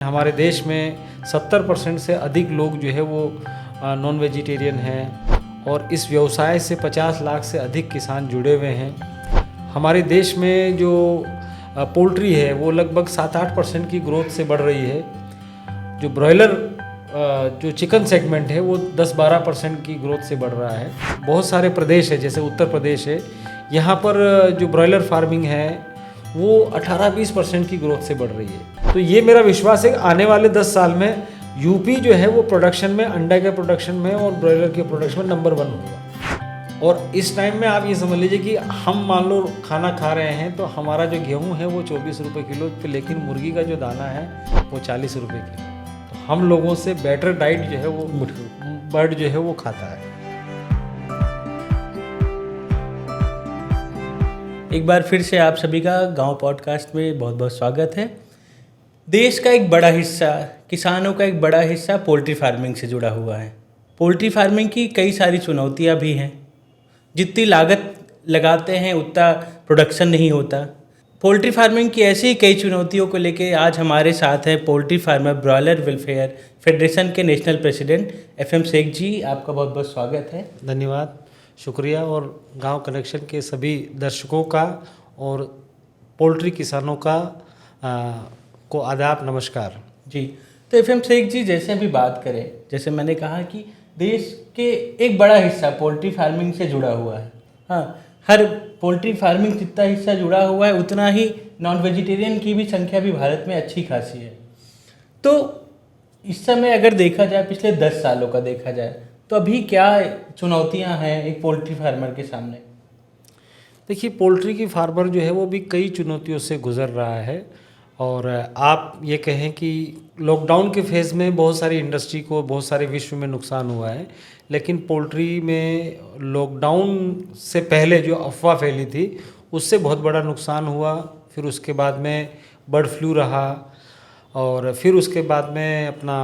हमारे देश में 70% से अधिक लोग जो है वो नॉन वेजिटेरियन हैं और इस व्यवसाय से 50 लाख से अधिक किसान जुड़े हुए हैं। हमारे देश में जो पोल्ट्री है वो लगभग 7-8% की ग्रोथ से बढ़ रही है। जो ब्रॉयलर जो चिकन सेगमेंट है वो 10-12% की ग्रोथ से बढ़ रहा है। बहुत सारे प्रदेश है, जैसे उत्तर प्रदेश है, यहाँ पर जो ब्रॉयलर फार्मिंग है वो 18-20% की ग्रोथ से बढ़ रही है। तो ये मेरा विश्वास है कि आने वाले 10 साल में यूपी जो है वो प्रोडक्शन में, अंडे के प्रोडक्शन में और ब्रॉयलर के प्रोडक्शन में नंबर 1 होगा। और इस टाइम में आप ये समझ लीजिए कि हम मान लो खाना खा रहे हैं तो हमारा जो गेहूं है वो 24 रुपये किलो पे, लेकिन मुर्गी का जो दाना है वो 40 रुपये किलो। तो हम लोगों से बेटर डाइट जो है वो बर्ड जो है वो खाता है। एक बार फिर से आप सभी का गांव पॉडकास्ट में बहुत बहुत स्वागत है। देश का एक बड़ा हिस्सा, किसानों का एक बड़ा हिस्सा पोल्ट्री फार्मिंग से जुड़ा हुआ है। पोल्ट्री फार्मिंग की कई सारी चुनौतियां भी हैं। जितनी लागत लगाते हैं उतना प्रोडक्शन नहीं होता। पोल्ट्री फार्मिंग की ऐसी ही कई चुनौतियों को लेकर आज हमारे साथ हैं poultry farmer broiler welfare federation के नेशनल प्रेसिडेंट FM शेख जी। आपका बहुत बहुत स्वागत है। धन्यवाद, शुक्रिया। और गांव कनेक्शन के सभी दर्शकों का और पोल्ट्री किसानों का को आदाब, नमस्कार जी। तो FM शेख जी, जैसे अभी बात करें, जैसे मैंने कहा कि देश के एक बड़ा हिस्सा पोल्ट्री फार्मिंग से जुड़ा हुआ है। हाँ, हर पोल्ट्री फार्मिंग जितना हिस्सा जुड़ा हुआ है उतना ही नॉन वेजिटेरियन की भी संख्या भी भारत में अच्छी खासी है। तो इस समय अगर देखा जाए, पिछले 10 सालों का देखा जाए, तो अभी क्या चुनौतियां हैं एक पोल्ट्री फार्मर के सामने? देखिए, पोल्ट्री की फार्मर जो है वो भी कई चुनौतियों से गुजर रहा है। और आप ये कहें कि लॉकडाउन के फेज़ में बहुत सारी इंडस्ट्री को, बहुत सारे विश्व में नुकसान हुआ है, लेकिन पोल्ट्री में लॉकडाउन से पहले जो अफवाह फैली थी उससे बहुत बड़ा नुकसान हुआ। फिर उसके बाद में बर्ड फ्लू रहा और फिर उसके बाद में अपना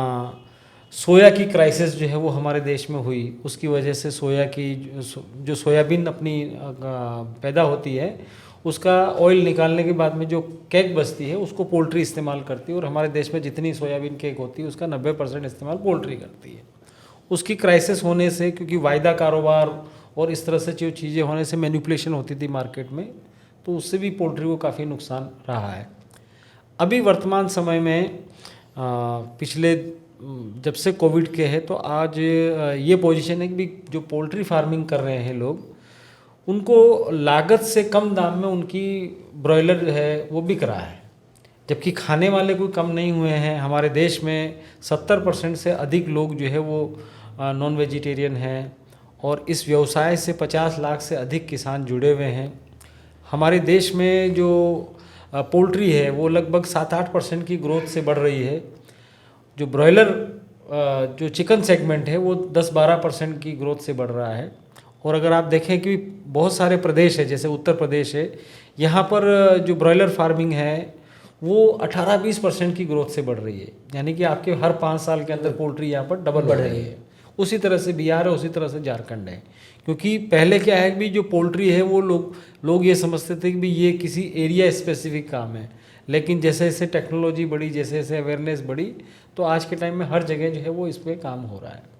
सोया की क्राइसिस जो है वो हमारे देश में हुई। उसकी वजह से सोया की जो सोयाबीन अपनी पैदा होती है उसका ऑयल निकालने के बाद में जो केक बचती है उसको पोल्ट्री इस्तेमाल करती है। और हमारे देश में जितनी सोयाबीन केक होती है उसका 90% इस्तेमाल पोल्ट्री करती है। उसकी क्राइसिस होने से, क्योंकि वायदा कारोबार और इस तरह से जो चीज़ें होने से मैनिपुलेशन होती थी मार्केट में, तो उससे भी पोल्ट्री को काफ़ी नुकसान रहा है। अभी वर्तमान समय में पिछले जब से कोविड के है तो आज ये पोजीशन है कि भी जो पोल्ट्री फार्मिंग कर रहे हैं लोग, उनको लागत से कम दाम में उनकी ब्रॉयलर है वो बिक रहा है, जबकि खाने वाले कोई कम नहीं हुए हैं। हमारे देश में 70% से अधिक लोग जो है वो नॉन वेजिटेरियन हैं और इस व्यवसाय से 50 लाख से अधिक किसान जुड़े हुए हैं। हमारे देश में जो पोल्ट्री है वो लगभग 7-8% की ग्रोथ से बढ़ रही है। जो ब्रॉयलर जो चिकन सेगमेंट है वो 10-12% की ग्रोथ से बढ़ रहा है। और अगर आप देखें कि बहुत सारे प्रदेश है, जैसे उत्तर प्रदेश है, यहाँ पर जो ब्रॉयलर फार्मिंग है वो 18-20% की ग्रोथ से बढ़ रही है। यानी कि आपके हर 5 साल के अंदर पोल्ट्री यहाँ पर डबल बढ़ रही है। उसी तरह से बिहार है, उसी तरह से झारखंड है। क्योंकि पहले क्या है कि जो पोल्ट्री है वो लोग ये समझते थे कि भी ये किसी एरिया स्पेसिफिक काम है, लेकिन जैसे जैसे टेक्नोलॉजी बढ़ी, जैसे जैसे अवेयरनेस बढ़ी, तो आज के टाइम में हर जगह जो है वो इस पर काम हो रहा है।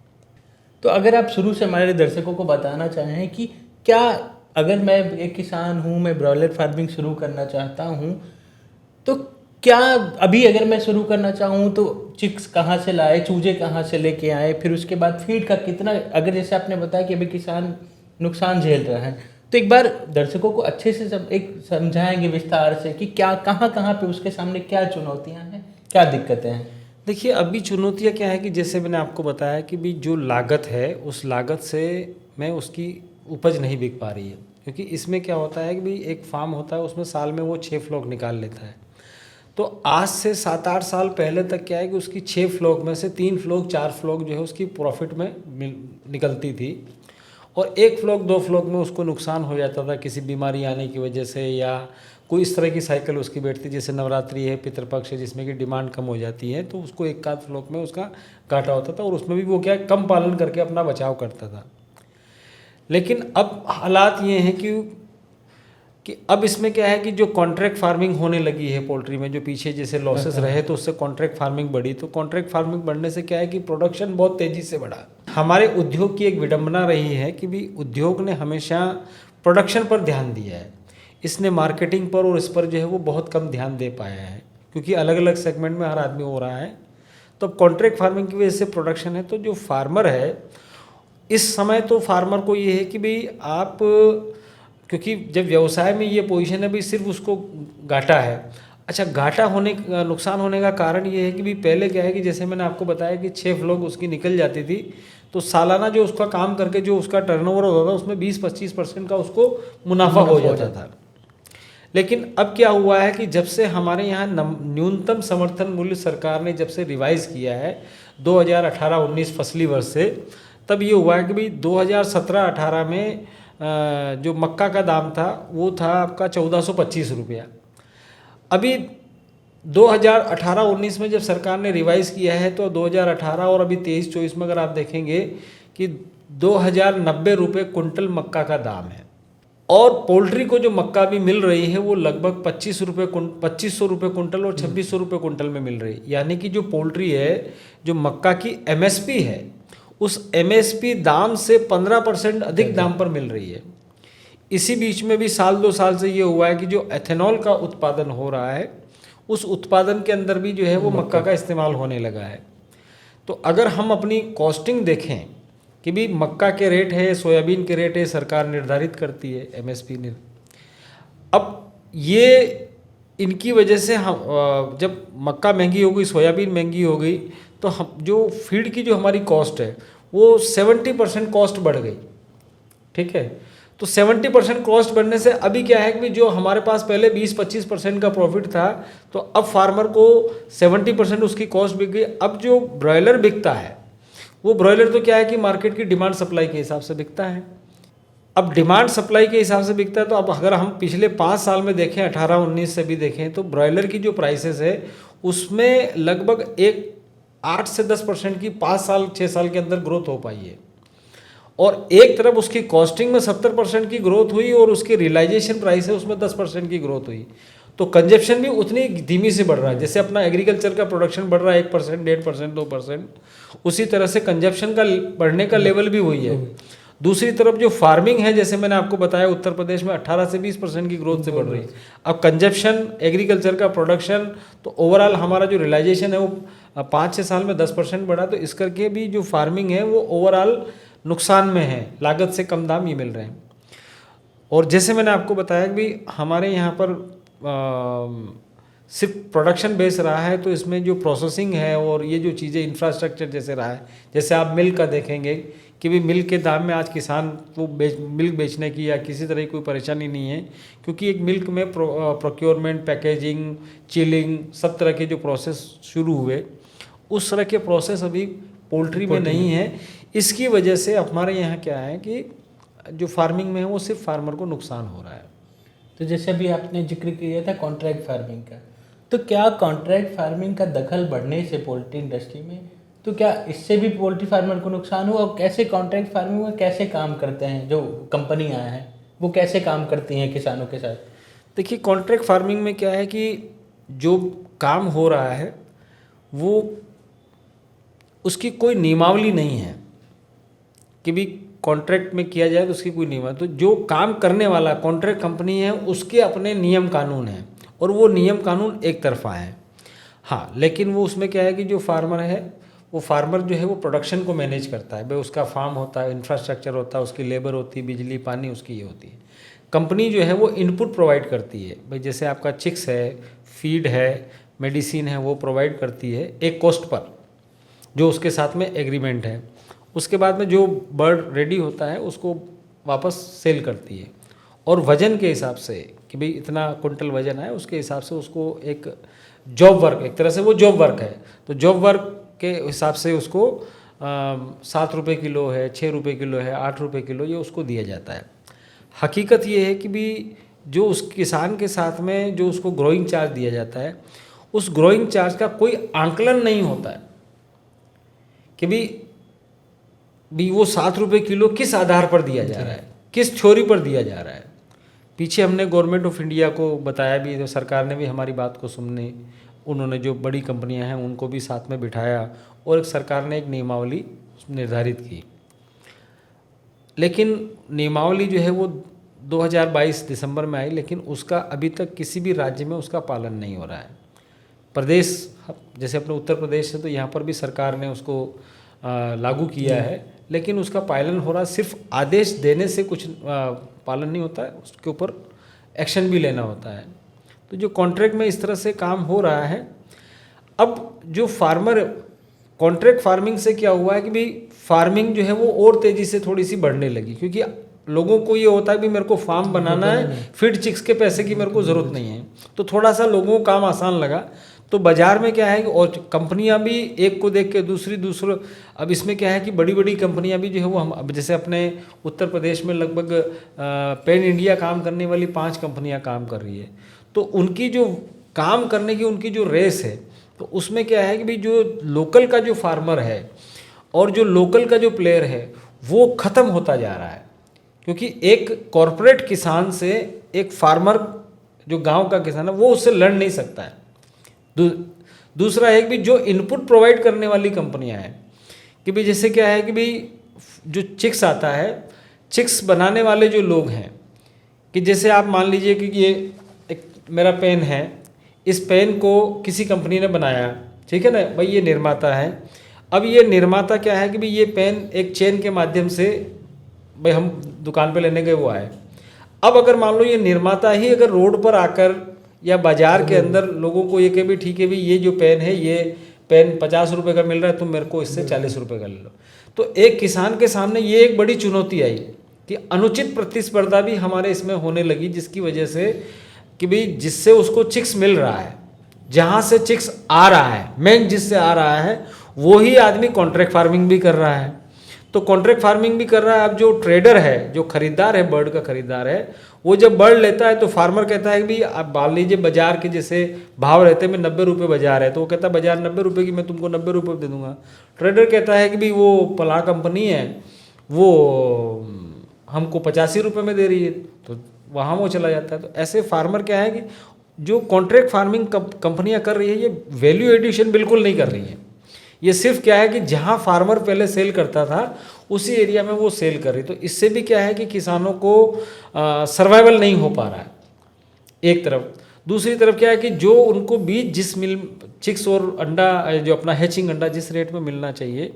तो अगर आप शुरू से हमारे दर्शकों को बताना चाहें कि क्या, अगर मैं एक किसान हूँ, मैं ब्रॉयलर फार्मिंग शुरू करना चाहता हूँ, तो क्या अभी अगर मैं शुरू करना चाहूँ तो चिक्स कहाँ से लाए, चूजे कहाँ से लेके आए, फिर उसके बाद फीड का कितना, अगर जैसे आपने बताया कि अभी किसान नुकसान झेल रहा है, तो एक बार दर्शकों को अच्छे से एक समझाएंगे विस्तार से कि क्या, कहाँ कहाँ पे उसके सामने क्या चुनौतियाँ हैं, क्या दिक्कतें हैं? देखिए, अभी चुनौतियाँ क्या है कि जैसे मैंने आपको बताया कि भी जो लागत है उस लागत से मैं उसकी उपज नहीं बिक पा रही है। क्योंकि इसमें क्या होता है कि भाई एक फार्म होता है, उसमें साल में वो 6 फ्लॉक निकाल लेता है। तो आज से 7-8 साल पहले तक क्या है कि उसकी 6 फ्लॉक में से 3 फ्लॉक 4 फ्लॉक जो है उसकी प्रॉफिट में निकलती थी और 1 फ्लॉक 2 फ्लॉक में उसको नुकसान हो जाता था किसी बीमारी आने की वजह से, या कोई इस तरह की साइकिल उसकी बैठती, जैसे नवरात्रि है, पितृपक्ष है, जिसमें कि डिमांड कम हो जाती है, तो उसको 1 फ्लॉक में उसका घाटा होता था और उसमें भी वो क्या कम पालन करके अपना बचाव करता था। लेकिन अब हालात ये हैं कि कि अब इसमें क्या है कि जो कॉन्ट्रैक्ट फार्मिंग होने लगी है पोल्ट्री में, जो पीछे जैसे लॉसेस रहे तो उससे कॉन्ट्रैक्ट फार्मिंग बढ़ी, तो कॉन्ट्रैक्ट फार्मिंग बढ़ने से क्या है कि प्रोडक्शन बहुत तेज़ी से बढ़ा। हमारे उद्योग की एक विडंबना रही है कि भी उद्योग ने हमेशा प्रोडक्शन पर ध्यान दिया है, इसने मार्केटिंग पर और इस पर जो है वो बहुत कम ध्यान दे पाया है, क्योंकि अलग अलग सेगमेंट में हर आदमी हो रहा है। तो अब कॉन्ट्रैक्ट फार्मिंग की वजह से प्रोडक्शन है, तो जो फार्मर है इस समय, तो फार्मर को ये है कि भाई आप, क्योंकि जब व्यवसाय में ये पोजीशन है भाई सिर्फ उसको घाटा है। अच्छा, घाटा होने, नुकसान होने का कारण ये है कि भाई पहले क्या है कि जैसे मैंने आपको बताया कि 6 फ्लोग उसकी निकल जाती थी, तो सालाना जो उसका काम करके जो उसका टर्नओवर होता था उसमें 20-25% का उसको मुनाफा हो जाता था। लेकिन अब क्या हुआ है कि जब से हमारे यहाँ न्यूनतम समर्थन मूल्य सरकार ने जब से रिवाइज़ किया है 2018-19 फसली वर्ष से, तब ये हुआ है कि भाई 2017-18 में जो मक्का का दाम था वो था आपका 1425 रुपया। अभी 2018-19 में जब सरकार ने रिवाइज़ किया है तो 2018 और अभी 23-24 में अगर आप देखेंगे कि 2090 रुपये कुंटल मक्का का दाम है, और पोल्ट्री को जो मक्का भी मिल रही है वो लगभग 2500 रुपये कुंटल और 2600 रुपये कुंटल में मिल रही है। यानी कि जो पोल्ट्री है, जो मक्का की एमएसपी है, उस एमएसपी दाम से 15% अधिक दाम पर मिल रही है। इसी बीच में भी साल 2 साल से ये हुआ है कि जो एथेनॉल का उत्पादन हो रहा है उस उत्पादन के अंदर भी जो है वो मक्का का इस्तेमाल होने लगा है। तो अगर हम अपनी कॉस्टिंग देखें कि भी मक्का के रेट है, सोयाबीन के रेट है, सरकार निर्धारित करती है एमएसपी ने। अब ये इनकी वजह से हम जब मक्का महंगी हो गई, सोयाबीन महंगी हो गई, तो हम जो फीड की जो हमारी कॉस्ट है वो 70% कॉस्ट बढ़ गई। ठीक है, तो 70% कॉस्ट बढ़ने से अभी क्या है कि जो हमारे पास पहले 20-25% का प्रॉफिट था, तो अब फार्मर को 70% उसकी कॉस्ट बिक गई। अब जो ब्रॉयलर बिकता है वो ब्रॉयलर तो क्या है कि मार्केट की डिमांड सप्लाई के हिसाब से बिकता है। अब डिमांड सप्लाई के हिसाब से बिकता है, तो अब अगर हम पिछले 5 साल में देखें, 18-19 से भी देखें, तो ब्रॉयलर की जो प्राइसेस है उसमें लगभग 8 से 10% की 5-6 साल के अंदर ग्रोथ हो पाई है। और एक तरफ उसकी कॉस्टिंग में 70% की ग्रोथ हुई और उसकी रियलाइजेशन प्राइस है उसमें 10% की ग्रोथ हुई। तो कंजप्शन भी उतनी धीमी से बढ़ रहा है। जैसे अपना एग्रीकल्चर का प्रोडक्शन बढ़ रहा है 1%, 1.5%, 2%, उसी तरह से कंजप्शन का बढ़ने का लेवल भी वही है। दूसरी तरफ जो फार्मिंग है, जैसे मैंने आपको बताया, उत्तर प्रदेश में 18 से 20% की ग्रोथ से बढ़ रही है। अब कंजप्शन, एग्रीकल्चर का प्रोडक्शन, तो ओवरऑल हमारा जो रियलाइजेशन है वो 5-6 साल में 10% बढ़ा। तो इस करके भी जो फार्मिंग है वो ओवरऑल नुकसान में है, लागत से कम दाम ये मिल रहे हैं। और जैसे मैंने आपको बताया कि भी हमारे यहाँ पर सिर्फ प्रोडक्शन बेस रहा है, तो इसमें जो प्रोसेसिंग है और ये जो चीज़ें इंफ्रास्ट्रक्चर जैसे रहा है, जैसे आप मिल्क का देखेंगे कि भी मिल्क के दाम में आज किसान को मिल्क बेचने की या किसी तरह की कोई परेशानी नहीं है, क्योंकि एक मिल्क में प्रोक्योरमेंट, पैकेजिंग, चिलिंग, सब तरह के जो प्रोसेस शुरू हुए, उस तरह के प्रोसेस अभी पोल्ट्री में नहीं है। इसकी वजह से हमारे यहाँ क्या है कि जो फार्मिंग में है वो सिर्फ फार्मर को नुकसान हो रहा है। तो जैसे अभी आपने जिक्र किया था कॉन्ट्रैक्ट फार्मिंग का, तो क्या कॉन्ट्रैक्ट फार्मिंग का दखल बढ़ने से पोल्ट्री इंडस्ट्री में, तो क्या इससे भी पोल्ट्री फार्मर को नुकसान हुआ? और कैसे कॉन्ट्रैक्ट फार्मिंग में कैसे काम करते हैं जो कंपनियां हैं, वो कैसे काम करती हैं किसानों के साथ? देखिए, कॉन्ट्रैक्ट फार्मिंग में क्या है कि जो काम हो रहा है वो उसकी कोई नियमावली नहीं है कि भी कॉन्ट्रैक्ट में किया जाए तो उसकी कोई नियम है। तो जो काम करने वाला कॉन्ट्रैक्ट कंपनी है उसके अपने नियम कानून हैं, और वो नियम कानून एक तरफा हैं। हाँ, लेकिन वो उसमें क्या है कि जो फार्मर है, वो फार्मर जो है वो प्रोडक्शन को मैनेज करता है। भाई उसका फार्म होता है, इंफ्रास्ट्रक्चर होता है, उसकी लेबर होती है, बिजली पानी उसकी ये होती है। कंपनी जो है वो इनपुट प्रोवाइड करती है। भाई जैसे आपका चिक्स है, फीड है, मेडिसिन है, वो प्रोवाइड करती है एक कॉस्ट पर, जो उसके साथ में एग्रीमेंट है। उसके बाद में जो बर्ड रेडी होता है उसको वापस सेल करती है, और वज़न के हिसाब से कि भाई इतना कुंटल वज़न है, उसके हिसाब से उसको एक जॉब वर्क, एक तरह से वो जॉब वर्क है, तो जॉब वर्क के हिसाब से उसको 7 रुपये किलो है, 6 रुपये किलो है, 8 रुपये किलो, ये उसको दिया जाता है। हकीकत ये है कि भी जो उस किसान के साथ में जो उसको ग्रोइंग चार्ज दिया जाता है, उस ग्रोइंग चार्ज का कोई आंकलन नहीं होता है कि भी वो 7 रुपये किलो किस आधार पर दिया जा रहा है, किस थ्योरी पर दिया जा रहा है। पीछे हमने गवर्नमेंट ऑफ इंडिया को बताया भी, तो सरकार ने भी हमारी बात को सुनने, उन्होंने जो बड़ी कंपनियां हैं उनको भी साथ में बिठाया और सरकार ने एक नियमावली निर्धारित की। लेकिन नियमावली जो है वो 2022 दिसंबर में आई, लेकिन उसका अभी तक किसी भी राज्य में उसका पालन नहीं हो रहा है। प्रदेश जैसे अपने उत्तर प्रदेश है तो यहाँ पर भी सरकार ने उसको लागू किया है, लेकिन उसका पालन हो रहा है। सिर्फ आदेश देने से कुछ पालन नहीं होता है, उसके ऊपर एक्शन भी लेना होता है। तो जो कॉन्ट्रैक्ट में इस तरह से काम हो रहा है। अब जो फार्मर, कॉन्ट्रैक्ट फार्मिंग से क्या हुआ है कि भाई फार्मिंग जो है वो और तेज़ी से थोड़ी सी बढ़ने लगी, क्योंकि लोगों को ये होता है कि मेरे को फार्म बनाना है, फीड चिक्स के पैसे की मेरे को ज़रूरत नहीं है, तो थोड़ा सा लोगों को काम आसान लगा। तो बाज़ार में क्या है कि और कंपनियां भी एक को देख के दूसरा, अब इसमें क्या है कि बड़ी बड़ी कंपनियां भी जो है वो हम अब जैसे अपने उत्तर प्रदेश में लगभग पैन इंडिया काम करने वाली 5 कंपनियां काम कर रही है। तो उनकी जो काम करने की उनकी जो रेस है, तो उसमें क्या है कि भाई जो लोकल का जो फार्मर है और जो लोकल का जो प्लेयर है वो ख़त्म होता जा रहा है, क्योंकि एक कॉरपोरेट किसान से एक फार्मर जो गांव का किसान है वो उससे लड़ नहीं सकता है। दूसरा है कि भी जो इनपुट प्रोवाइड करने वाली कंपनियां हैं कि भाई जैसे क्या है कि भाई जो चिक्स आता है, चिक्स बनाने वाले जो लोग हैं कि जैसे आप मान लीजिए कि ये एक मेरा पेन है, इस पेन को किसी कंपनी ने बनाया, ठीक है ना भाई, ये निर्माता है। अब ये निर्माता क्या है कि भाई ये पेन एक चेन के माध्यम से भाई हम दुकान पे लेने गए, वो आए। अब अगर मान लो ये निर्माता ही अगर रोड पर आकर या बाजार के अंदर लोगों को ये कहे भी ठीक है भाई ये जो पेन है, ये पेन 50 रुपये का मिल रहा है, तुम मेरे को इससे 40 रुपये का ले लो। तो एक किसान के सामने ये एक बड़ी चुनौती आई कि अनुचित प्रतिस्पर्धा भी हमारे इसमें होने लगी, जिसकी वजह से कि भाई जिससे उसको चिक्स मिल रहा है, जहाँ से चिक्स आ रहा है, मेन जिससे आ रहा है वो ही आदमी कॉन्ट्रैक्ट फार्मिंग भी कर रहा है। तो कॉन्ट्रैक्ट फार्मिंग भी कर रहा है। अब जो ट्रेडर है, जो खरीदार है, बर्ड का खरीदार है, वो जब बर्ड लेता है तो फार्मर कहता है कि भाई आप मान लीजिए बाजार के जैसे भाव रहते हैं, मैं 90 रुपये बाजार है, तो वो कहता है बाजार 90 रुपये की, मैं तुमको 90 रुपये दे दूंगा। ट्रेडर कहता है कि भाई वो पला कंपनी है, वो हमको 85 रुपये में दे रही है, तो वहाँ वो चला जाता है। तो ऐसे फार्मर क्या है कि जो कॉन्ट्रैक्ट फार्मिंग कंपनियाँ कर रही है ये वैल्यू एडिशन बिल्कुल नहीं कर रही है। ये सिर्फ क्या है कि जहाँ फार्मर पहले सेल करता था उसी एरिया में वो सेल कर रही। तो इससे भी क्या है कि किसानों को सर्वाइवल नहीं हो पा रहा है एक तरफ। दूसरी तरफ क्या है कि जो उनको बीज जिस मिल चिक्स और अंडा जो अपना हैचिंग अंडा जिस रेट में मिलना चाहिए,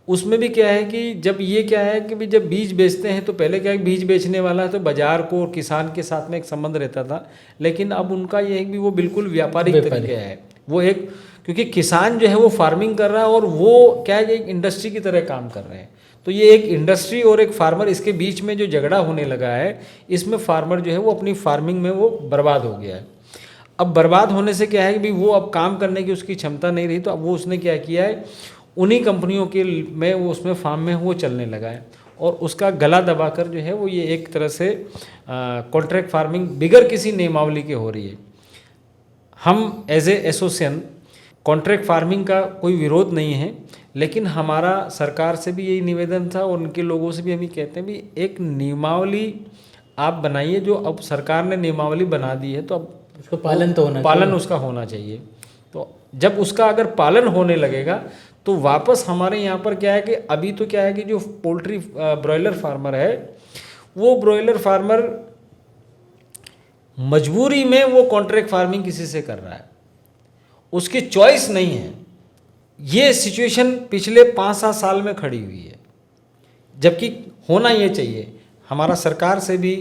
उसमें भी क्या है कि जब ये क्या है कि भी जब बीज बेचते हैं तो पहले क्या है बीज बेचने वाला है तो बाजार को और किसान के साथ में एक संबंध रहता था, लेकिन अब उनका ये है कि वो बिल्कुल व्यापारिक तरीका है। वो एक क्योंकि किसान जो है वो फार्मिंग कर रहा है और वो क्या है एक इंडस्ट्री की तरह काम कर रहे हैं। तो ये एक इंडस्ट्री और एक फार्मर, इसके बीच में जो झगड़ा होने लगा है, इसमें फार्मर जो है वो अपनी फार्मिंग में वो बर्बाद हो गया है। अब बर्बाद होने से क्या है कि भाई वो अब काम करने की उसकी क्षमता नहीं रही, तो अब वो उसने क्या किया है, उन्हीं कंपनियों के में वो उसमें फार्म में वो चलने लगा है और उसका गला दबाकर जो है वो ये एक तरह से कॉन्ट्रैक्ट फार्मिंग बिगर किसी नियमावली के हो रही है। हम as a association contract farming का कोई विरोध नहीं है, लेकिन हमारा सरकार से भी यही निवेदन था और उनके लोगों से भी हम ये कहते हैं भी एक नियमावली आप बनाइए। जो अब सरकार ने नियमावली बना दी है तो अब उसको पालन तो होना पालन उसका होना चाहिए। तो जब उसका अगर पालन होने लगेगा तो वापस हमारे यहाँ पर क्या है कि अभी तो क्या है कि जो पोल्ट्री ब्रॉयलर फार्मर है वो ब्रॉयलर फार्मर मजबूरी में वो कॉन्ट्रैक्ट फार्मिंग किसी से कर रहा है, उसकी चॉइस नहीं है। ये सिचुएशन पिछले 5-7 साल में खड़ी हुई है, जबकि होना ये चाहिए। हमारा सरकार से भी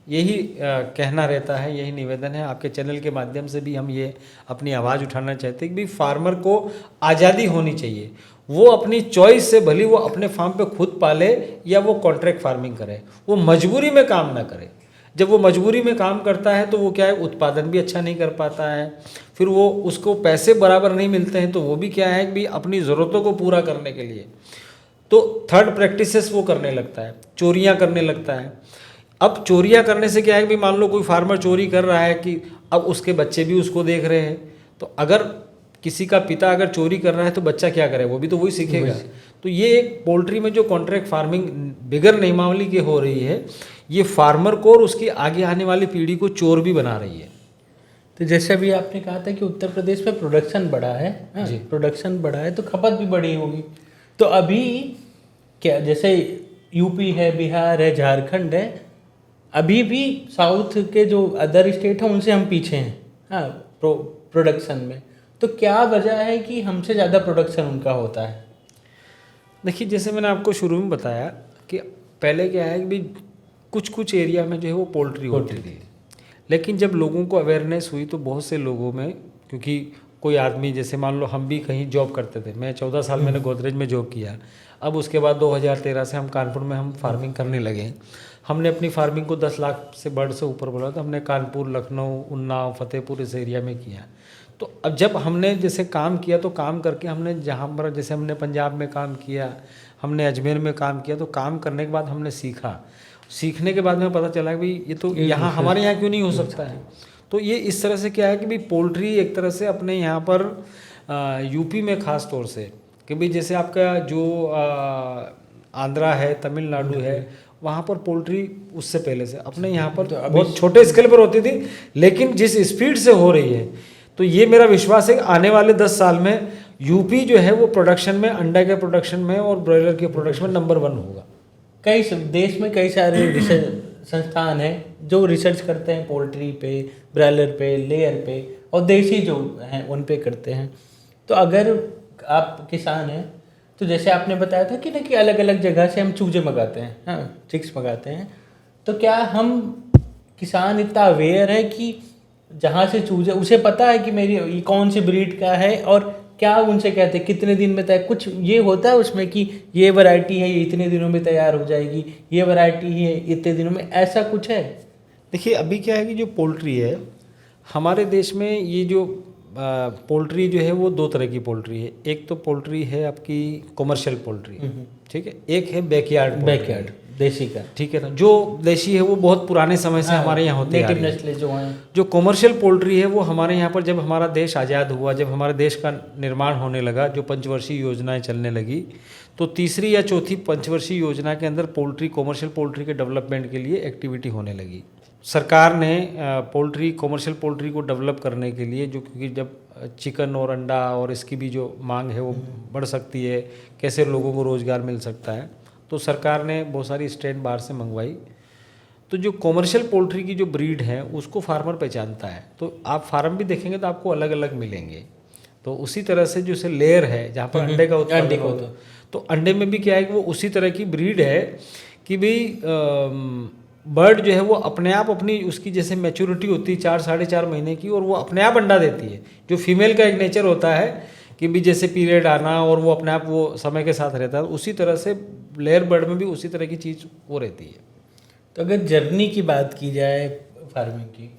यही कहना रहता है, यही निवेदन है, आपके चैनल के माध्यम से भी हम ये अपनी आवाज़ उठाना चाहते हैं कि भाई फार्मर को आज़ादी होनी चाहिए। वो अपनी चॉइस से भली वो अपने फार्म पे खुद पाले या वो कॉन्ट्रैक्ट फार्मिंग करे, वो मजबूरी में काम ना करे। जब वो मजबूरी में काम करता है तो वो क्या है उत्पादन भी अच्छा नहीं कर पाता है, फिर वो उसको पैसे बराबर नहीं मिलते हैं, तो वो भी क्या है कि भाई अपनी ज़रूरतों को पूरा करने के लिए तो थर्ड प्रैक्टिसेस वो करने लगता है, चोरियाँ करने लगता है। अब चोरियाँ करने से क्या है कि भाई मान लो कोई फार्मर चोरी कर रहा है कि अब उसके बच्चे भी उसको देख रहे हैं, तो अगर किसी का पिता अगर चोरी कर रहा है तो बच्चा क्या करे, वो भी तो वही सीखेगा। तो ये एक पोल्ट्री में जो कॉन्ट्रैक्ट फार्मिंग बिगर नियमावली के हो रही है, ये फार्मर को और उसकी आगे आने वाली पीढ़ी को चोर भी बना रही है। तो जैसे अभी आपने कहा था कि उत्तर प्रदेश में प्रोडक्शन बढ़ा है, हाँ, जी। प्रोडक्शन बढ़ा है तो खपत भी बढ़ी होगी। तो अभी क्या, जैसे यूपी है, बिहार है, झारखंड है, अभी भी साउथ के जो अदर स्टेट हैं उनसे हम पीछे हैं, हाँ, प्रोडक्शन में। तो क्या वजह है कि हमसे ज़्यादा प्रोडक्शन उनका होता है? देखिए, जैसे मैंने आपको शुरू में बताया कि पहले क्या है कि भी कुछ कुछ एरिया में जो है वो पोल्ट्री होती थी, लेकिन जब लोगों को अवेयरनेस हुई तो बहुत से लोगों में, क्योंकि कोई आदमी, जैसे मान लो हम भी कहीं जॉब करते थे, मैं 14 साल मैंने गोदरेज में जॉब किया, अब उसके बाद 2013 से हम कानपुर में हम फार्मिंग करने लगे। हमने अपनी फार्मिंग को 10 लाख से बर्ड से ऊपर बोला, तो हमने कानपुर, लखनऊ, उन्नाव, फतेहपुर इस एरिया में किया। तो अब जब हमने जैसे काम किया तो काम करके हमने जहाँ पर, जैसे हमने पंजाब में काम किया, हमने अजमेर में काम किया, तो काम करने के बाद हमने सीखा। सीखने के बाद में पता चला कि भाई ये तो यहाँ हमारे यहाँ क्यों नहीं हो सकता है। तो ये इस तरह से क्या है कि भाई पोल्ट्री एक तरह से अपने यहाँ पर यूपी में ख़ास तौर से, कि भाई जैसे आपका जो आंध्रा है, तमिलनाडु है, वहाँ पर पोल्ट्री उससे पहले से अपने यहाँ पर तो बहुत छोटे स्केल पर होती थी, लेकिन जिस स्पीड से हो रही है, तो ये मेरा विश्वास है कि आने वाले 10 साल में यूपी जो है वो प्रोडक्शन में, अंडा के प्रोडक्शन में और ब्रॉयलर के प्रोडक्शन में नंबर 1 होगा। देश में कई सारे रिसर्च संस्थान हैं जो रिसर्च करते हैं पोल्ट्री पे, ब्रॉयलर पे, लेयर पे, और देसी जो हैं उन पे करते हैं। तो अगर आप किसान हैं तो जैसे आपने बताया था कि ना कि अलग अलग जगह से हम चूजे मंगाते हैं, हाँ, चिक्स मंगाते हैं, तो क्या हम किसान इतना अवेयर है कि जहाँ से चूजे, उसे पता है कि मेरी ये कौन सी ब्रीड का है, और क्या उनसे कहते हैं कितने दिन में तैयार, कुछ ये होता है उसमें कि ये वैरायटी है ये इतने दिनों में तैयार हो जाएगी, ये वैरायटी है इतने दिनों में, ऐसा कुछ है? देखिए, अभी क्या है कि जो पोल्ट्री है हमारे देश में, ये जो पोल्ट्री जो है वो 2 तरह की पोल्ट्री है। एक तो पोल्ट्री है आपकी कमर्शियल पोल्ट्री, ठीक है, एक है बैकयार्ड देसी का, ठीक है ना। जो देशी है वो बहुत पुराने समय से हमारे यहाँ होते आ रही है। नस्लें जो हैं, जो कमर्शियल पोल्ट्री है वो हमारे यहाँ पर जब हमारा देश आज़ाद हुआ, जब हमारे देश का निर्माण होने लगा, जो पंचवर्षीय योजनाएं चलने लगी, तो तीसरी या चौथी पंचवर्षीय योजना के अंदर पोल्ट्री, कमर्शियल पोल्ट्री के डेवलपमेंट के लिए एक्टिविटी होने लगी। सरकार ने पोल्ट्री, कमर्शियल पोल्ट्री को डेवलप करने के लिए, जो क्योंकि जब चिकन और अंडा और इसकी भी जो मांग है वो बढ़ सकती है, कैसे लोगों को रोज़गार मिल सकता है, तो सरकार ने बहुत सारी स्ट्रेन बाहर से मंगवाई। तो जो कमर्शियल पोल्ट्री की जो ब्रीड है उसको फार्मर पहचानता है, तो आप फार्म भी देखेंगे तो आपको अलग अलग मिलेंगे। तो उसी तरह से जो से लेयर है जहाँ पर अंडे का उत्पादन होता है, तो अंडे में भी क्या है कि वो उसी तरह की ब्रीड है कि भाई बर्ड जो है वो अपने आप अपनी उसकी जैसे मैच्योरिटी होती है 4 साढ़े 4 महीने की, और वो अपने आप अंडा देती है। जो फीमेल का एक नेचर होता है कि भी जैसे पीरियड आना और वो अपने आप वो समय के साथ रहता है, उसी तरह से लेयर बर्ड में भी उसी तरह की चीज़ वो रहती है। तो अगर जर्नी की बात की जाए फार्मिंग की,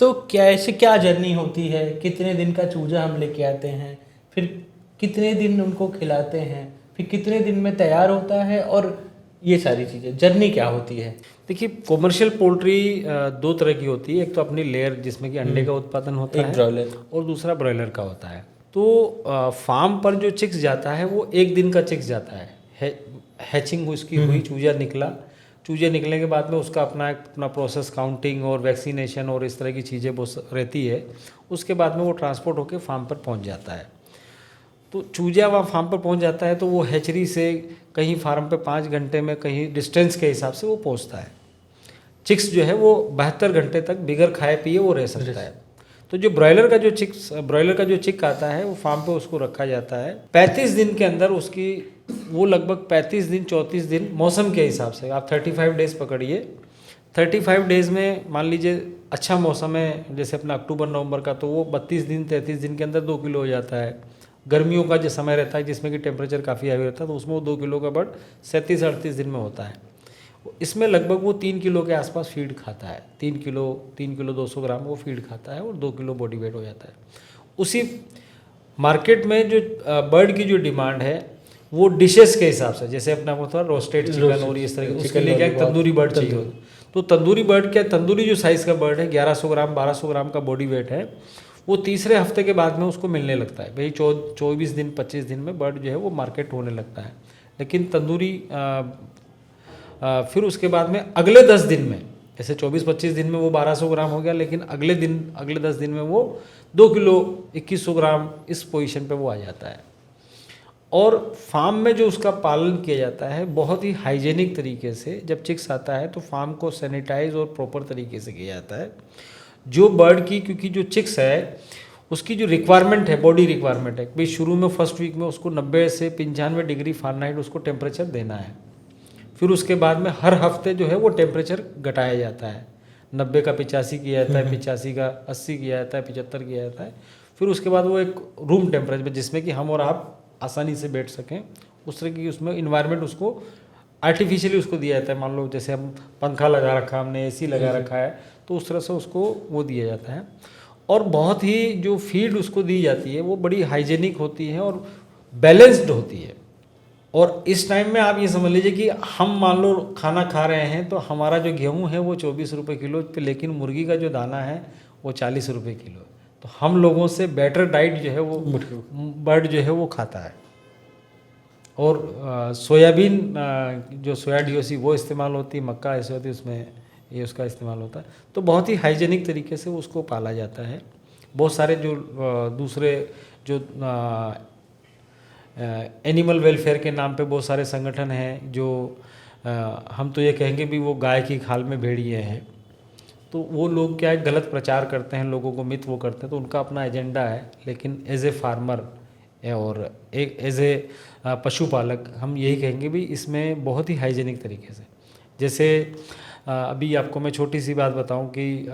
तो क्या ऐसे क्या जर्नी होती है? कितने दिन का चूजा हम लेके आते हैं, फिर कितने दिन उनको खिलाते हैं, फिर कितने दिन में तैयार होता है, और ये सारी चीज़ें, जर्नी क्या होती है? देखिए, कमर्शियल पोल्ट्री 2 तरह की होती है। एक तो अपनी लेयर जिसमें कि अंडे का उत्पादन होता है, ब्रॉयलर, और दूसरा ब्रॉयलर का होता है। तो फार्म पर जो चिक्स जाता है वो 1 दिन का चिक्स जाता है। हैचिंग उसकी हुई, चूजा निकला, चूजे निकलने के बाद में उसका अपना प्रोसेस, काउंटिंग और वैक्सीनेशन और इस तरह की चीज़ें वो रहती है। उसके बाद में वो ट्रांसपोर्ट होकर फार्म पर पहुंच जाता है। तो चूजा वहाँ फार्म पर पहुंच जाता है तो वो हैचरी से कहीं फार्म पे 5 घंटे में, कहीं डिस्टेंस के हिसाब से वो पहुंचता है। चिक्स जो है वो 72 घंटे तक बिगर खाए पिए वो रह सकता है। तो जो ब्रॉयलर का जो चिक आता है वो फार्म पे उसको रखा जाता है 35 दिन के अंदर। उसकी वो लगभग 35 दिन 34 दिन मौसम के हिसाब से, आप 35 डेज़ पकड़िए। 35 डेज़ में मान लीजिए अच्छा मौसम है जैसे अपना अक्टूबर नवंबर का, तो वो 32 दिन 33 दिन के अंदर 2 किलो हो जाता है। गर्मियों का जो समय रहता है जिसमें कि टेम्परेचर काफ़ी हाई रहता है, तो उसमें वो 2 किलो का बर्ड 37-38 दिन में होता है। इसमें लगभग वो 3 किलो के आसपास फीड खाता है। 3 किलो 200 ग्राम वो फीड खाता है और 2 किलो बॉडी वेट हो जाता है। उसी मार्केट में जो बर्ड की जो डिमांड है वो डिशेस के हिसाब से, जैसे अपना वो था रोस्टेड चिकन और इस तरह के, उसके लिए क्या तंदूरी बर्ड चाहिए होता। तो तंदूरी बर्ड क्या, तंदूरी जो साइज़ का बर्ड है 1100 ग्राम 1200 ग्राम का बॉडी वेट है, वो तीसरे हफ्ते के बाद में उसको मिलने लगता है। भाई 24 दिन 25 दिन में बर्ड जो है वो मार्केट होने लगता है। लेकिन तंदूरी फिर उसके बाद में अगले 10 दिन में, जैसे 24-25 दिन में वो 1200 ग्राम हो गया, लेकिन अगले 10 दिन में वो 2 किलो 2100 ग्राम इस पोजीशन पे वो आ जाता है। और फार्म में जो उसका पालन किया जाता है बहुत ही हाइजेनिक तरीके से, जब चिक्स आता है तो फार्म को सैनिटाइज और प्रॉपर तरीके से किया जाता है। जो बर्ड की, क्योंकि जो चिक्स है उसकी जो रिक्वायरमेंट है, बॉडी रिक्वायरमेंट है, भाई शुरू में फर्स्ट वीक में उसको 90 से 95 डिग्री फ़ारेनहाइट उसको टेम्परेचर देना है। फिर उसके बाद में हर हफ्ते जो है वो टेम्परेचर घटाया जाता है, 90 का 85 किया जाता है, 85 का 80 किया जाता है, 75 किया जाता है। फिर उसके बाद वो एक रूम टेम्परेचर जिसमें कि हम और आप आसानी से बैठ सकें, उस तरह की उसमें इन्वायरमेंट उसको आर्टिफिशियली उसको दिया जाता है। मान लो जैसे हम पंखा लगा रखा, हमने एसी लगा रखा है, तो उस तरह से उसको वो दिया जाता है। और बहुत ही जो फीड उसको दी जाती है वो बड़ी हाइजेनिक होती है और बैलेंस्ड होती है। और इस टाइम में आप ये समझ लीजिए कि हम मान लो खाना खा रहे हैं तो हमारा जो गेहूं है वो 24 रुपये किलो पे, लेकिन मुर्गी का जो दाना है वो 40 रुपये किलो है। तो हम लोगों से बेटर डाइट जो है वो बर्ड जो है वो खाता है। और सोयाबीन, जो सोया डीओसी वो इस्तेमाल होती है, मक्का ऐसे होती है, उसमें ये उसका इस्तेमाल होता है। तो बहुत ही हाइजेनिक तरीके से उसको पाला जाता है। बहुत सारे जो दूसरे जो एनिमल वेलफेयर के नाम पे बहुत सारे संगठन हैं जो हम तो ये कहेंगे भी वो गाय की खाल में भेड़िए हैं, तो वो लोग क्या है गलत प्रचार करते हैं, लोगों को मिथ वो करते हैं, तो उनका अपना एजेंडा है। लेकिन एज ए फार्मर और एक एज ए पशुपालक हम यही कहेंगे भी इसमें बहुत ही हाइजेनिक तरीके से, जैसे अभी आपको मैं छोटी सी बात बताऊं कि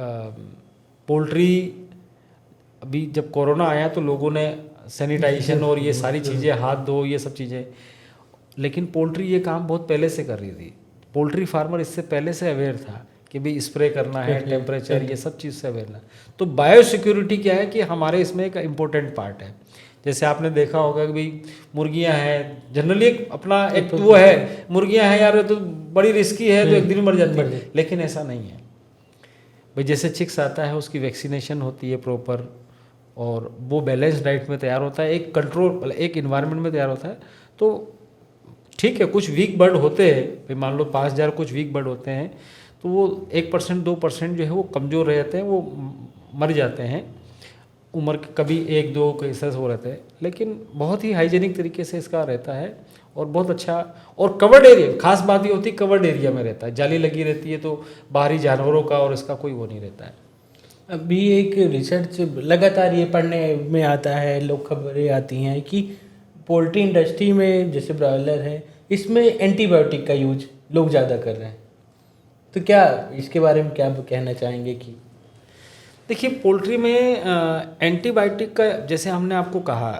पोल्ट्री अभी जब कोरोना आया तो लोगों ने सैनिटाइजेशन और ये सारी चीज़ें, हाथ धो, ये सब चीज़ें, लेकिन पोल्ट्री ये काम बहुत पहले से कर रही थी। पोल्ट्री फार्मर इससे पहले से अवेयर था कि भाई स्प्रे करना है, टेम्परेचर, ये सब चीज़ से अवेयर है। तो बायोसिक्योरिटी क्या है कि हमारे इसमें एक इम्पोर्टेंट पार्ट है। जैसे आपने देखा होगा कि भाई मुर्गियां हैं, जनरली एक अपना एक वो है, मुर्गियां हैं यार तो बड़ी रिस्की है तो एक दिन मर जाती है, लेकिन ऐसा नहीं है भाई। जैसे चिक्स आता है उसकी वैक्सीनेशन होती है प्रॉपर, और वो बैलेंस डाइट में तैयार होता है, एक कंट्रोल, एक इन्वायरमेंट में तैयार होता है। तो ठीक है, कुछ वीक बर्ड होते हैं भाई, मान लो 5000 कुछ वीक बर्ड होते हैं, तो वो 1% 2% जो है वो कमज़ोर रह जाते हैं, वो मर जाते हैं उम्र के, कभी 1-2 केसेस हो रहते हैं, लेकिन बहुत ही हाइजेनिक तरीके से इसका रहता है और बहुत अच्छा। और कवर्ड एरिया, खास बात ये होती है कवर्ड एरिया में रहता है, जाली लगी रहती है, तो बाहरी जानवरों का और इसका कोई वो नहीं रहता है। अभी एक रिसर्च लगातार ये पढ़ने में आता है, लोग खबरें आती हैं कि पोल्ट्री इंडस्ट्री में जैसे ब्रॉयलर है, इसमें एंटीबायोटिक का यूज लोग ज़्यादा कर रहे हैं, तो क्या इसके बारे में क्या कहना चाहेंगे? कि देखिए पोल्ट्री में एंटीबायोटिक का, जैसे हमने आपको कहा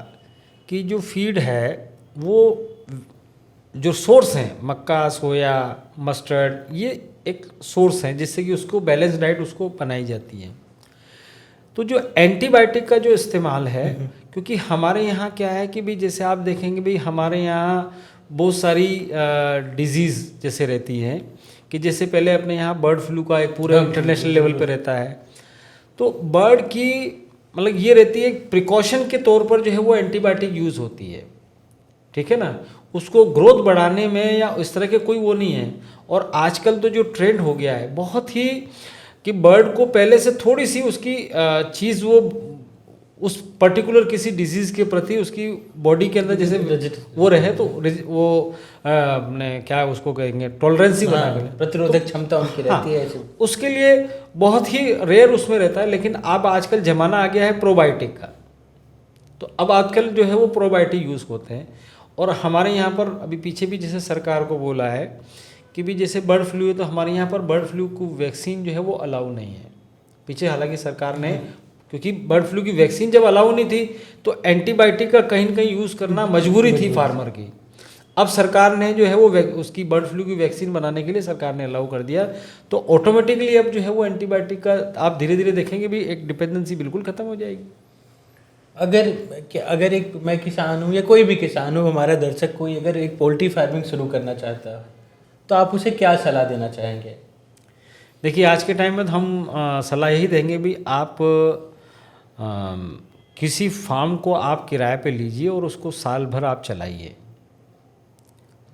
कि जो फीड है वो जो सोर्स हैं, मक्का, सोया, मस्टर्ड, ये एक सोर्स हैं जिससे कि उसको बैलेंस डाइट उसको बनाई जाती है। तो जो एंटीबायोटिक का जो इस्तेमाल है, क्योंकि हमारे यहाँ क्या है कि भाई जैसे आप देखेंगे भाई हमारे यहाँ बहुत सारी डिजीज़ जैसे रहती हैं कि जैसे पहले अपने यहाँ बर्ड फ्लू का एक पूरा इंटरनेशनल लेवल पे रहता है, तो बर्ड की मतलब ये रहती है प्रिकॉशन के तौर पर जो है वो एंटीबायोटिक यूज़ होती है, ठीक है ना, उसको ग्रोथ बढ़ाने में या इस तरह के कोई वो नहीं है। और आजकल तो जो ट्रेंड हो गया है बहुत ही कि बर्ड को पहले से थोड़ी सी उसकी चीज़ वो उस पर्टिकुलर किसी डिजीज़ के प्रति उसकी बॉडी के अंदर जैसे वो रहे, तो वो अपने क्या उसको कहेंगे टॉलरेंस ही बना कर, प्रतिरोधक क्षमता उनकी रहती है ऐसे। उसके लिए बहुत ही रेयर उसमें रहता है। लेकिन अब आजकल ज़माना आ गया है प्रोबायोटिक का, तो अब आजकल जो है वो प्रोबायोटिक यूज़ होते हैं। और हमारे यहाँ पर अभी पीछे भी जैसे सरकार को बोला है कि भी जैसे बर्ड फ्लू है तो हमारे यहाँ पर बर्ड फ्लू को वैक्सीन जो है वो अलाउ नहीं है पीछे। हालांकि सरकार ने, क्योंकि बर्ड फ्लू की वैक्सीन जब अलाउ नहीं थी तो एंटीबायोटिक का कहीं न कहीं यूज़ करना मजबूरी थी फार्मर की। अब सरकार ने जो है वो उसकी बर्ड फ्लू की वैक्सीन बनाने के लिए सरकार ने अलाउ कर दिया, तो ऑटोमेटिकली अब जो है वो एंटीबायोटिक का आप धीरे धीरे देखेंगे भी एक डिपेंडेंसी बिल्कुल ख़त्म हो जाएगी। अगर एक मैं किसान हूँ या कोई भी किसान हो, हमारा दर्शक कोई अगर एक पोल्ट्री फार्मिंग शुरू करना चाहता है तो आप उसे क्या सलाह देना चाहेंगे? देखिए आज के टाइम में तो हम सलाह यही देंगे भी आप किसी फार्म को आप किराए पे लीजिए और उसको साल भर आप चलाइए।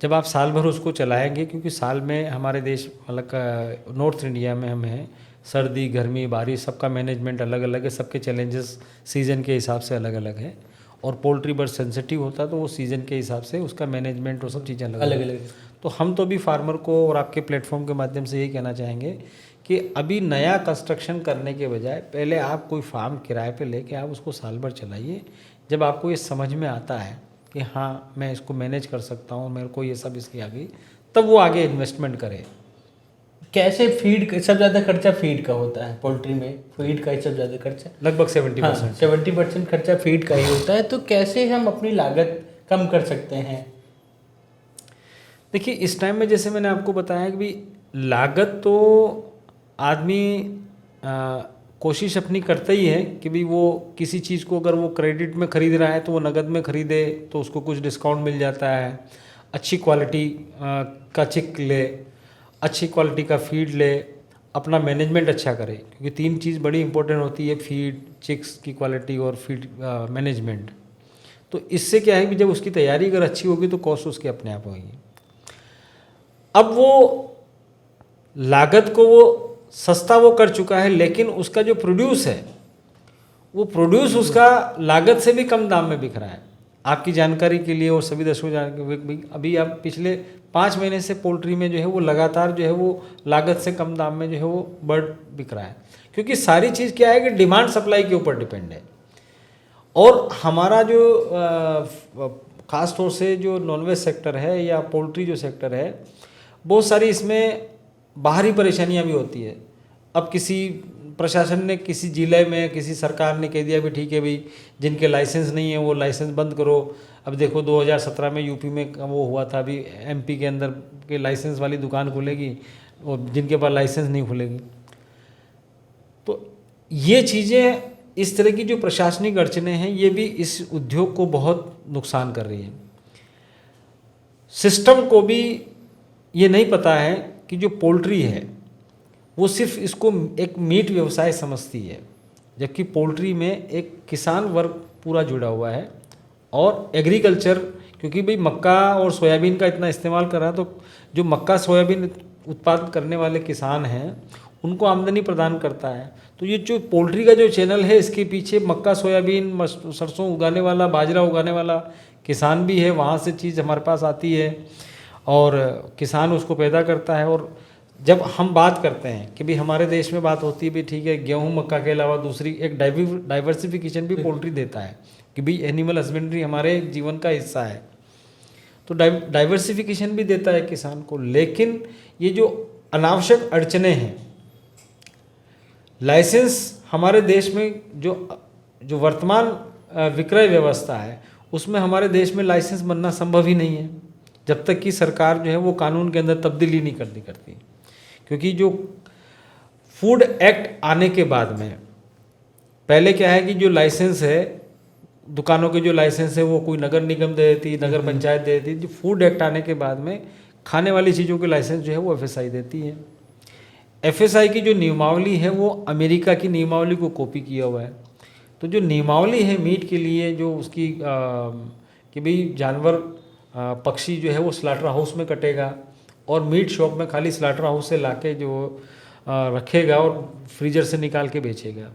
जब आप साल भर उसको चलाएंगे, क्योंकि साल में हमारे देश मतलब नॉर्थ इंडिया में हम हैं, सर्दी गर्मी बारिश सबका मैनेजमेंट अलग अलग है, सबके चैलेंजेस सीज़न के हिसाब से अलग अलग है, और पोल्ट्री बड़ा सेंसिटिव होता है तो वो सीज़न के हिसाब से उसका मैनेजमेंट वो सब चीज़ें अलग अलग अलग अलग। तो हम तो भी फार्मर को और आपके प्लेटफॉर्म के माध्यम से यही कहना चाहेंगे कि अभी नया कंस्ट्रक्शन करने के बजाय पहले आप कोई फार्म किराए पे लेके आप उसको साल भर चलाइए। जब आपको ये समझ में आता है कि हाँ मैं इसको मैनेज कर सकता हूँ, मेरे को ये सब इसकी आ गई, तब वो आगे इन्वेस्टमेंट करे। कैसे फीड सबसे ज़्यादा खर्चा फीड का होता है पोल्ट्री में, फीड का ही सबसे ज़्यादा खर्चा लगभग 70%। 70% खर्चा फीड का ही होता है। तो कैसे हम अपनी लागत कम कर सकते हैं? देखिए इस टाइम में जैसे मैंने आपको बताया कि भी लागत तो आदमी कोशिश अपनी करता ही है कि भी वो किसी चीज़ को अगर वो क्रेडिट में ख़रीद रहा है तो वो नगद में ख़रीदे तो उसको कुछ डिस्काउंट मिल जाता है, अच्छी क्वालिटी का चिक ले, अच्छी क्वालिटी का फीड ले, अपना मैनेजमेंट अच्छा करे, क्योंकि 3 चीज़ बड़ी इंपॉर्टेंट होती है, फीड, चिक्स की क्वालिटी और फीड मैनेजमेंट। तो इससे क्या है कि जब उसकी तैयारी अगर अच्छी होगी तो कॉस्ट उसकी अपने आप होगी। अब वो लागत को वो सस्ता वो कर चुका है, लेकिन उसका जो प्रोड्यूस है वो प्रोड्यूस उसका लागत से भी कम दाम में बिक रहा है। आपकी जानकारी के लिए और सभी दर्शकों जानकारी, अभी आप पिछले 5 महीने से पोल्ट्री में जो है वो लगातार जो है वो लागत से कम दाम में जो है वो बर्ड बिक रहा है, क्योंकि सारी चीज़ क्या है कि डिमांड सप्लाई के ऊपर डिपेंड है। और हमारा जो ख़ास तौर से जो नॉनवेज सेक्टर है या पोल्ट्री जो सेक्टर है, बहुत सारी इसमें बाहरी परेशानियां भी होती है। अब किसी प्रशासन ने किसी ज़िले में किसी सरकार ने कह दिया भी ठीक है भाई जिनके लाइसेंस नहीं है वो लाइसेंस बंद करो। अब देखो 2017 में यूपी में वो हुआ था, अभी एमपी के अंदर के लाइसेंस वाली दुकान खुलेगी और जिनके पास लाइसेंस नहीं खुलेगी। तो ये चीज़ें, इस तरह की जो प्रशासनिक अड़चनें हैं, ये भी इस उद्योग को बहुत नुकसान कर रही है। सिस्टम को भी ये नहीं पता है कि जो पोल्ट्री है वो सिर्फ इसको एक मीट व्यवसाय समझती है, जबकि पोल्ट्री में एक किसान वर्ग पूरा जुड़ा हुआ है और एग्रीकल्चर, क्योंकि भाई मक्का और सोयाबीन का इतना इस्तेमाल कर रहा है, तो जो मक्का सोयाबीन उत्पादन करने वाले किसान हैं उनको आमदनी प्रदान करता है। तो ये जो पोल्ट्री का जो चैनल है, इसके पीछे मक्का सोयाबीन सरसों उगाने वाला, बाजरा उगाने वाला किसान भी है, वहाँ से चीज़ हमारे पास आती है और किसान उसको पैदा करता है। और जब हम बात करते हैं कि भाई हमारे देश में बात होती है भी ठीक है गेहूं मक्का के अलावा दूसरी एक डाइवर्सिफिकेशन भी पोल्ट्री देता है कि भाई एनिमल हस्बेंड्री हमारे जीवन का हिस्सा है, तो डाइवर्सिफिकेशन भी देता है किसान को। लेकिन ये जो अनावश्यक अड़चने हैं, लाइसेंस हमारे देश में जो वर्तमान विक्रय व्यवस्था है उसमें हमारे देश में लाइसेंस बनना संभव ही नहीं है जब तक कि सरकार जो है वो कानून के अंदर तब्दीली नहीं करती। क्योंकि जो फूड एक्ट आने के बाद में पहले क्या है कि जो लाइसेंस है, दुकानों के जो लाइसेंस है वो कोई नगर निगम दे देती, नगर पंचायत दे देती। जो फूड एक्ट आने के बाद में खाने वाली चीज़ों के लाइसेंस जो है वो एफएसआई देती है। एफएसआई की जो नियमावली है वो अमेरिका की नियमावली को कॉपी किया हुआ है। तो जो नियमावली है मीट के लिए, जो उसकी कि भाई जानवर पक्षी जो है वो स्लाटर हाउस में कटेगा और मीट शॉप में खाली स्लाटर हाउस से लाके जो रखेगा और फ्रीजर से निकाल के बेचेगा।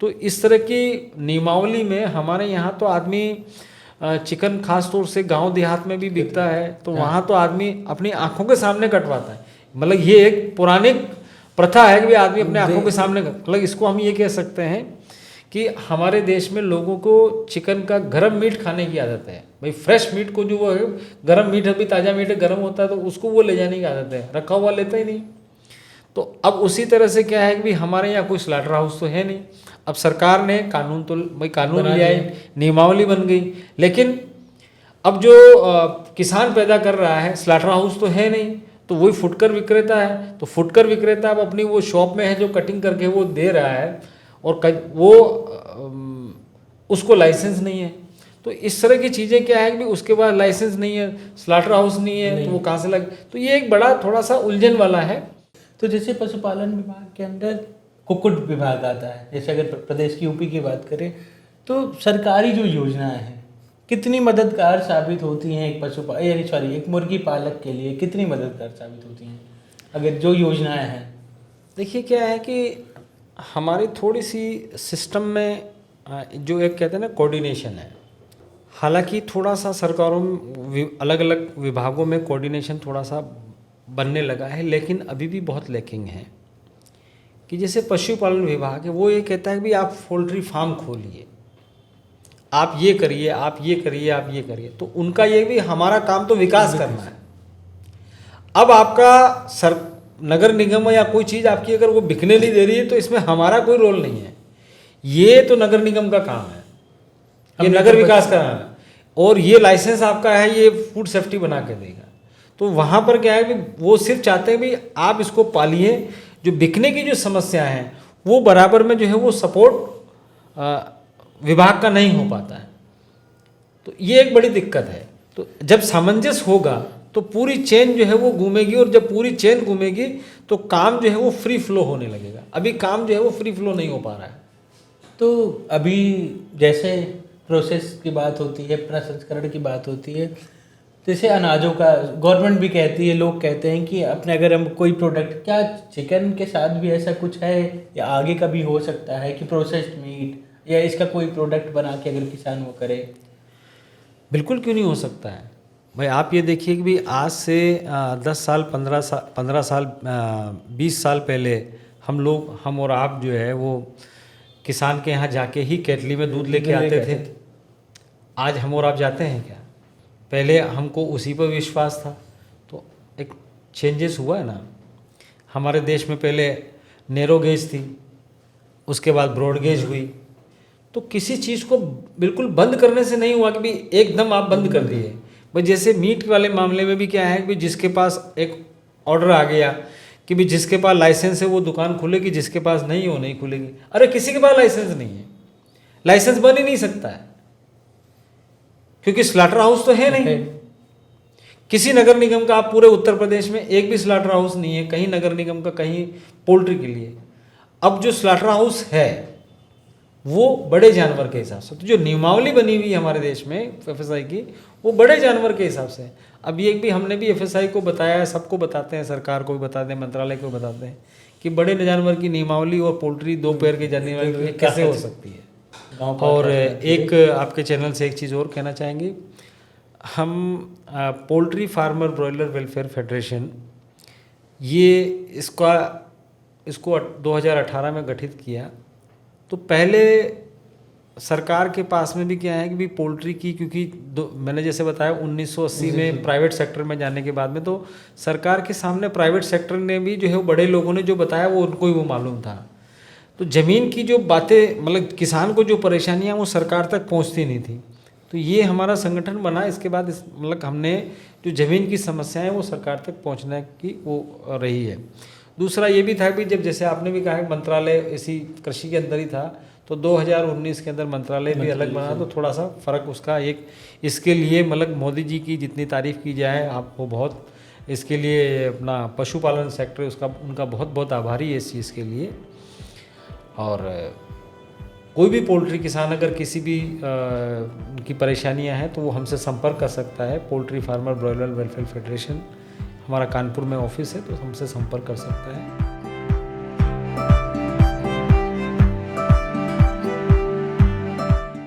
तो इस तरह की नियमावली में हमारे यहाँ तो आदमी चिकन खास तौर से गांव देहात में भी बिकता है, तो वहाँ तो आदमी अपनी आंखों के सामने कटवाता है। मतलब ये एक पौराणिक प्रथा है कि आदमी अपने आंखों के सामने, मतलब इसको हम ये कह सकते हैं कि हमारे देश में लोगों को चिकन का गरम मीट खाने की आदत है। भाई फ्रेश मीट को जो वो है, गरम मीट अभी ताज़ा मीट गरम होता है तो उसको वो ले जाने की आदत है, रखा हुआ लेता ही नहीं। तो अब उसी तरह से क्या है कि भाई हमारे यहाँ कोई स्लाटर हाउस तो है नहीं। अब सरकार ने कानून तो भाई कानून ले आई, नियमावली बन गई, लेकिन अब जो किसान पैदा कर रहा है स्लाटर हाउस तो है नहीं, तो वही फुटकर विक्रेता है। तो फुटकर विक्रेता अब अपनी वो शॉप में है जो कटिंग करके वो दे रहा है और वो उसको लाइसेंस नहीं है। तो इस तरह की चीज़ें क्या है कि उसके बाद लाइसेंस नहीं है, स्लाटर हाउस नहीं है, तो वो कहाँ से लगे। तो ये एक बड़ा थोड़ा सा उलझन वाला है। तो जैसे पशुपालन विभाग के अंदर कुक्कुट विभाग आता है, जैसे अगर प्रदेश की यूपी की बात करें तो सरकारी जो योजनाएं हैं कितनी मददगार साबित होती हैं एक मुर्गी पालक के लिए कितनी मददगार साबित होती हैं अगर जो योजनाएं हैं? देखिए क्या है कि हमारी थोड़ी सी सिस्टम में जो एक कहते हैं ना कोऑर्डिनेशन है, हालांकि थोड़ा सा सरकारों में अलग अलग विभागों में कोऑर्डिनेशन थोड़ा सा बनने लगा है, लेकिन अभी भी बहुत लैकिंग है। कि जैसे पशुपालन विभाग है वो ये कहता है कि आप पोल्ट्री फार्म खोलिए, आप ये करिए, आप ये करिए, आप ये करिए, तो उनका ये भी हमारा काम तो विकास करना है। अब आपका नगर निगम या कोई चीज़ आपकी अगर वो बिकने नहीं दे रही है तो इसमें हमारा कोई रोल नहीं है, ये तो नगर निगम का काम है, ये नगर विकास का काम है, और ये लाइसेंस आपका है, ये फूड सेफ्टी बना के देगा। तो वहाँ पर क्या है कि वो सिर्फ चाहते हैं भी आप इसको पालिए, जो बिकने की जो समस्या है वो बराबर में जो है वो सपोर्ट विभाग का नहीं हो पाता है, तो ये एक बड़ी दिक्कत है। तो जब सामंजस्य होगा तो पूरी चेन जो है वो घूमेगी, और जब पूरी चेन घूमेगी तो काम जो है वो फ्री फ्लो होने लगेगा। अभी काम जो है वो फ्री फ्लो नहीं हो पा रहा है। तो अभी जैसे प्रोसेस की बात होती है, प्रसंस्करण की बात होती है, जैसे अनाजों का गवर्नमेंट भी कहती है, लोग कहते हैं कि अपने अगर हम कोई प्रोडक्ट, क्या चिकन के साथ भी ऐसा कुछ है या आगे का भी हो सकता है कि प्रोसेस्ड मीट या इसका कोई प्रोडक्ट बना के अगर किसान वो करे? बिल्कुल, क्यों नहीं हो सकता है भाई। आप ये देखिए कि भी आज से 10 साल 15 साल 20 साल पहले हम और आप जो है वो किसान के यहाँ जाके ही केतली में दूध लेके आते थे। आज हम और आप जाते हैं क्या? पहले हमको उसी पर विश्वास था, तो एक चेंजेस हुआ है ना। हमारे देश में पहले नैरो गेज थी, उसके बाद ब्रॉड गेज हुई, तो किसी चीज़ को बिल्कुल बंद करने से नहीं हुआ कि भाई एकदम आप बंद कर दिए। भाई जैसे मीट वाले मामले में भी क्या है कि जिसके पास एक ऑर्डर आ गया कि भाई जिसके पास लाइसेंस है वो दुकान खुलेगी, जिसके पास नहीं वो नहीं खुलेगी। अरे किसी के पास लाइसेंस नहीं है, लाइसेंस बन ही नहीं सकता है, क्योंकि स्लॉटर हाउस तो है नहीं। किसी नगर निगम का आप पूरे उत्तर प्रदेश में एक भी स्लॉटर हाउस नहीं है, कहीं नगर निगम का, कहीं पोल्ट्री के लिए। अब जो स्लॉटर हाउस है वो बड़े जानवर के हिसाब से, तो जो नियमावली बनी हुई है हमारे देश में एफएसआई की, वो बड़े जानवर के हिसाब से। अब ये भी हमने भी एफएसआई को बताया है, सबको बताते हैं, सरकार को भी बताते हैं, मंत्रालय को बताते हैं कि बड़े जानवर की नियमावली और पोल्ट्री दो पैर के जानवर की कैसे हो सकती है। और एक आपके चैनल से एक चीज़ और कहना चाहेंगे, हम poultry farmer broiler welfare federation, ये इसको 2018 में गठित किया। तो पहले सरकार के पास में भी क्या है कि भी पोल्ट्री की, क्योंकि मैंने जैसे बताया 1980 में प्राइवेट सेक्टर में जाने के बाद में तो सरकार के सामने प्राइवेट सेक्टर ने भी जो है वो बड़े लोगों ने जो बताया वो उनको ही वो मालूम था। तो ज़मीन की जो बातें, मतलब किसान को जो परेशानियां वो सरकार तक पहुंचती नहीं थी। तो ये हमारा संगठन बना, इसके बाद मतलब हमने जो ज़मीन की समस्याएं वो सरकार तक पहुंचने की वो रही है। दूसरा ये भी था कि जब जैसे आपने भी कहा मंत्रालय इसी कृषि के अंदर ही था, तो 2019 के अंदर मंत्रालय भी अलग बना, तो थोड़ा सा फ़र्क उसका एक, इसके लिए मतलब मोदी जी की जितनी तारीफ़ की जाए आपको बहुत, इसके लिए अपना पशुपालन सेक्टर उसका उनका बहुत बहुत आभारी है इस चीज़ के लिए। और कोई भी पोल्ट्री किसान अगर किसी भी उनकी परेशानियां हैं तो वो हमसे संपर्क कर सकता है। Poultry farmer broiler welfare federation, हमारा कानपुर में ऑफिस है, तो हमसे संपर्क कर सकता है।